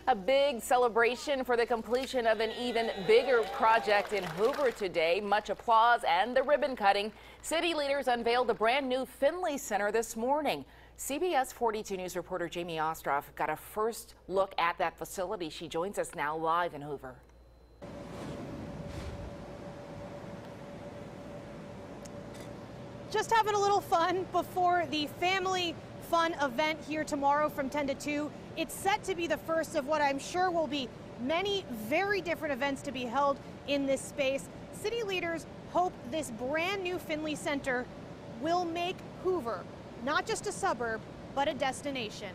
A big celebration for the completion of an even bigger project in Hoover today. Much applause and the ribbon cutting. City leaders unveiled the brand new Finley Center this morning. CBS 42 News reporter Jamie Ostroff got a first look at that facility. She joins us now live in Hoover. Just having a little fun before the family fun event here tomorrow from 10 to 2. It's set to be the first of what I'm sure will be many very different events to be held in this space. City leaders hope this brand new Finley Center will make Hoover not just a suburb, but a destination.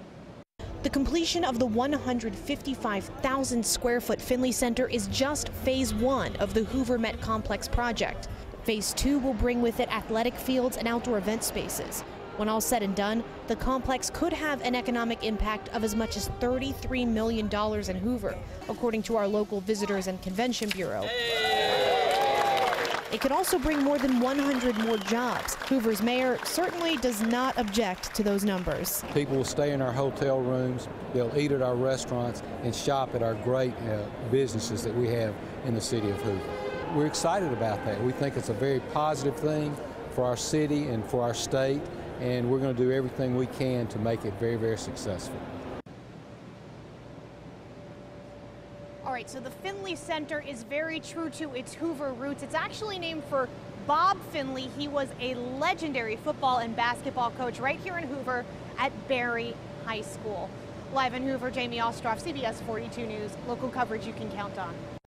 The completion of the 155,000 square foot Finley Center is just phase 1 of the Hoover Met Complex project. Phase 2 will bring with it athletic fields and outdoor event spaces. When all said and done, the complex could have an economic impact of as much as $33 million in Hoover, according to our local Visitors and Convention Bureau. It could also bring more than 100 more jobs. Hoover's mayor certainly does not object to those numbers. People will stay in our hotel rooms, they'll eat at our restaurants, and shop at our great businesses that we have in the city of Hoover. We're excited about that. We think it's a very positive thing for our city and for our state, and we're going to do everything we can to make it very, very successful. All right, so the Finley Center is very true to its Hoover roots. It's actually named for Bob Finley. He was a legendary football and basketball coach right here in Hoover at Barry High School. Live in Hoover, Jamie Ostroff, CBS 42 News, local coverage you can count on.